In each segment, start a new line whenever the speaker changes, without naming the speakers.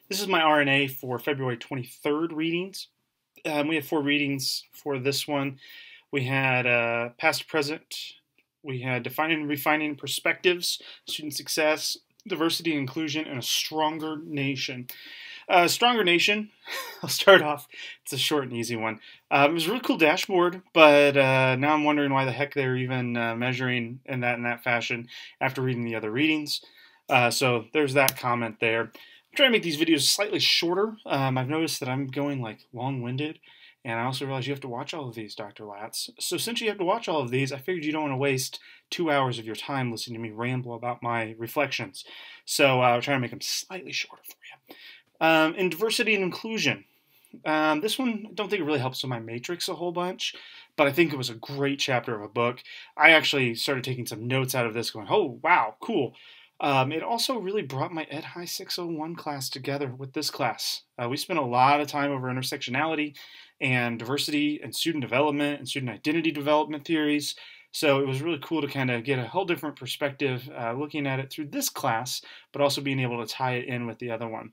This is my RNA for February 23rd readings. We had 4 readings for this one. We had past, present. We had defining and refining perspectives, student success, diversity and inclusion, and a stronger nation. Stronger nation. I'll start off. It's a short and easy one. It was a really cool dashboard, but now I'm wondering why the heck they're even measuring in that fashion after reading the other readings. So there's that comment there. I'm trying to make these videos slightly shorter. I've noticed that I'm going like long-winded, and I also realize you have to watch all of these, Dr. Latz. So since you have to watch all of these, I figured you don't want to waste 2 hours of your time listening to me ramble about my reflections. So I'll try to make them slightly shorter for you. In diversity and inclusion, this one I don't think it really helps with my matrix a whole bunch, but I think it was a great chapter of a book. I actually started taking some notes out of this going, oh, wow, cool. It also really brought my Ed High 601 class together with this class. We spent a lot of time over intersectionality and diversity and student development and student identity development theories. So it was really cool to kind of get a whole different perspective looking at it through this class, but also being able to tie it in with the other one.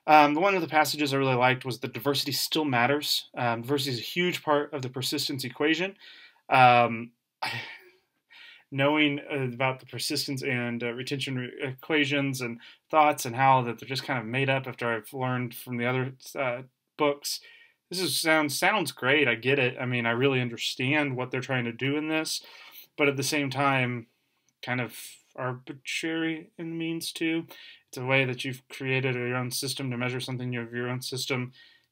One of the passages I really liked was the diversity still matters. Diversity is a huge part of the persistence equation. Knowing about the persistence and retention equations and thoughts and how that they're just kind of made up after I've learned from the other books. Sounds great. I get it. I mean, I really understand what they're trying to do in this, but at the same time, kind of arbitrary in the means too. It's a way that you've created your own system to measure something of your own system.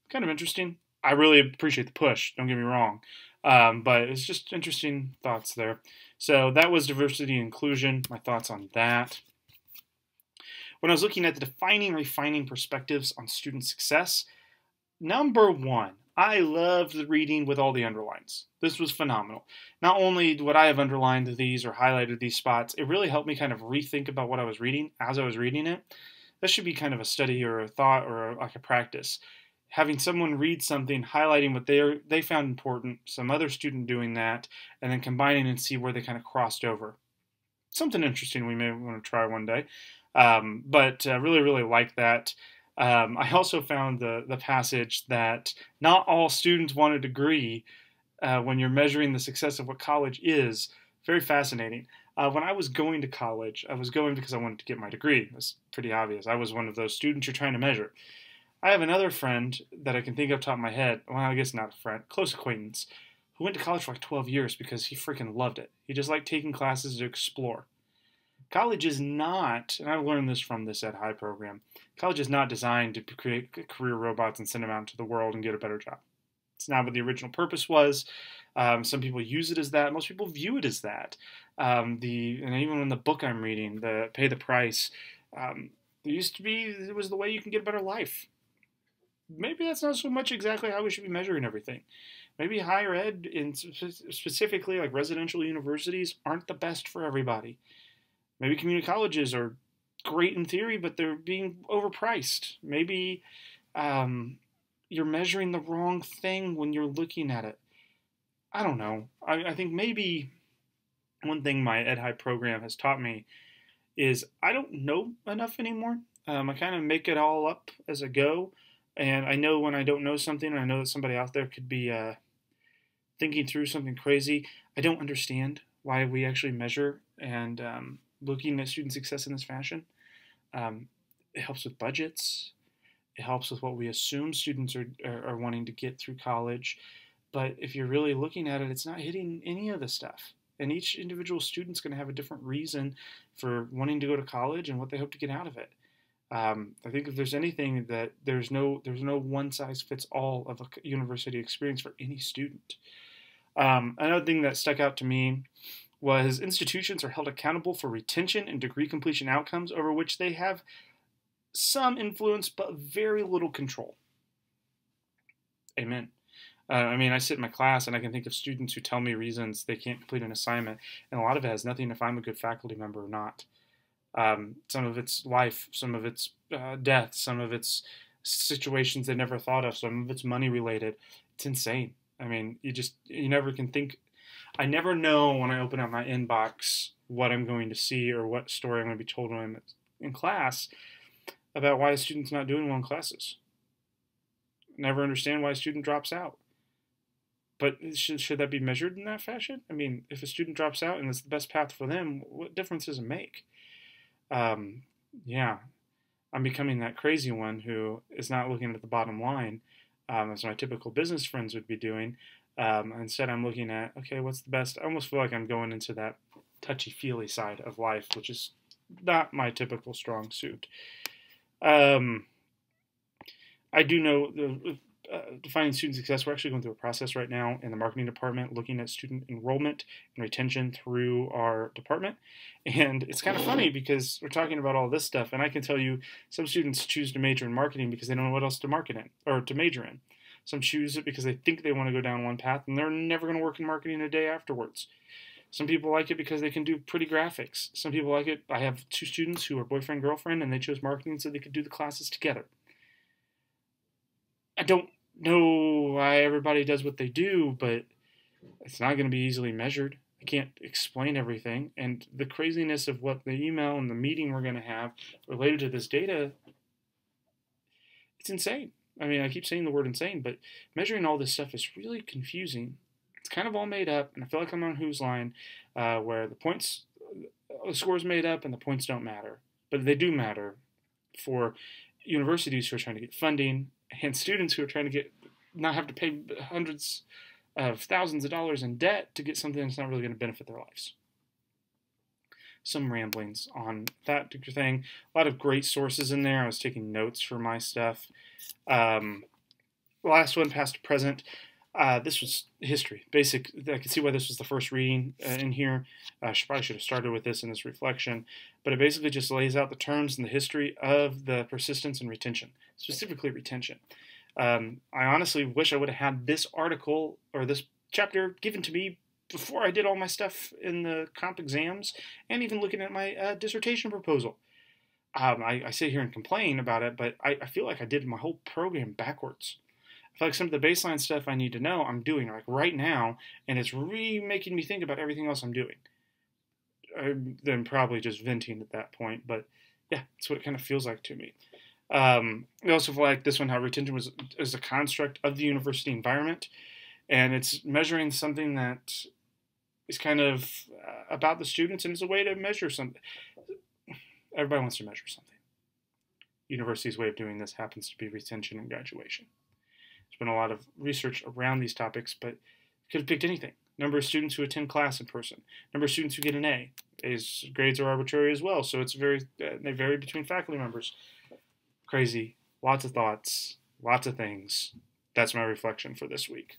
Kind of interesting. I really appreciate the push. Don't get me wrong. But it's just interesting thoughts there. So that was diversity and inclusion, my thoughts on that. When I was looking at the defining and refining perspectives on student success, number one, I loved the reading with all the underlines. This was phenomenal. Not only would I have underlined these or highlighted these spots, it really helped me kind of rethink about what I was reading as I was reading it. That should be kind of a study or a thought or like a practice. Having someone read something, highlighting what they found important, some other student doing that, and then combining and see where they kind of crossed over. Something interesting we may want to try one day. But really, really like that. I also found the passage that not all students want a degree when you're measuring the success of what college is. Very fascinating. When I was going to college, I was going because I wanted to get my degree. It was pretty obvious. I was one of those students you're trying to measure. I have another friend that I can think of top of my head. Well, I guess not a friend, close acquaintance, who went to college for like 12 years because he freaking loved it. He just liked taking classes to explore. College is not, and I've learned this from this Ed High program, college is not designed to create career robots and send them out into the world and get a better job. It's not what the original purpose was. Some people use it as that. Most people view it as that. And even in the book I'm reading, the Pay the Price, there used to be, it was the way you can get a better life. Maybe that's not so much exactly how we should be measuring everything. Maybe higher ed, specifically like residential universities, aren't the best for everybody. Maybe community colleges are great in theory, but they're being overpriced. Maybe you're measuring the wrong thing when you're looking at it. I don't know. I think maybe one thing my Ed High program has taught me is I don't know enough anymore. I kind of make it all up as I go. And I know when I don't know something, and I know that somebody out there could be thinking through something crazy. I don't understand why we actually measure and looking at student success in this fashion. It helps with budgets. It helps with what we assume students are wanting to get through college. But if you're really looking at it, it's not hitting any of the stuff. And each individual student's going to have a different reason for wanting to go to college and what they hope to get out of it. I think if there's anything that there's no one size fits all of a university experience for any student. Another thing that stuck out to me was institutions are held accountable for retention and degree completion outcomes over which they have some influence but very little control. Amen. I mean, I sit in my class and I can think of students who tell me reasons they can't complete an assignment, and a lot of it has nothing if I'm a good faculty member or not. Some of it's life, some of it's death, some of it's situations they never thought of, some of it's money related. It's insane. I mean, you never can think. I never know when I open up my inbox what I'm going to see or what story I'm going to be told when I'm in class. about why a student's not doing well in classes. Never understand why a student drops out. But should that be measured in that fashion? I mean, if a student drops out and it's the best path for them, what difference does it make? Yeah, I'm becoming that crazy one who is not looking at the bottom line, as my typical business friends would be doing. Instead, I'm looking at, okay, what's the best? I almost feel like I'm going into that touchy-feely side of life, which is not my typical strong suit. I do know defining student success. We're actually going through a process right now in the marketing department looking at student enrollment and retention through our department. And it's kind of funny because we're talking about all this stuff, and I can tell you some students choose to major in marketing because they don't know what else to market in or to major in. Some choose it because they think they want to go down one path and they're never going to work in marketing a day afterwards. Some people like it because they can do pretty graphics. Some people like it. I have 2 students who are boyfriend, girlfriend, and they chose marketing so they could do the classes together. I don't know why everybody does what they do, but it's not going to be easily measured. I can't explain everything. And the craziness of what the email and the meeting we're going to have related to this data, it's insane. I mean, I keep saying the word insane, but measuring all this stuff is really confusing. It's kind of all made up, and I feel like I'm on Whose Line, where the score's made up and the points don't matter. But they do matter for universities who are trying to get funding and students who are trying to not have to pay hundreds of thousands of dollars in debt to get something that's not really going to benefit their lives. Some ramblings on that particular thing. A lot of great sources in there. I was taking notes for my stuff. Last one, past to present. This was history. Basic. I can see why this was the first reading in here. I probably should have started with this in this reflection. But it basically just lays out the terms and the history of the persistence and retention, specifically retention. I honestly wish I would have had this article or this chapter given to me before I did all my stuff in the comp exams and even looking at my dissertation proposal. I sit here and complain about it, but I feel like I did my whole program backwards. I feel like some of the baseline stuff I need to know I'm doing like right now, and it's really making me think about everything else I'm doing. I'm then probably just venting at that point, but yeah, that's what it kind of feels like to me. I also feel like this one, how retention is a construct of the university environment, and it's measuring something that is kind of about the students, and it's a way to measure something. Everybody wants to measure something. University's way of doing this happens to be retention and graduation. There's been a lot of research around these topics, but you could have picked anything. Number of students who attend class in person. Number of students who get an A. Grades are arbitrary as well, so they vary between faculty members. Crazy. Lots of thoughts. Lots of things. That's my reflection for this week.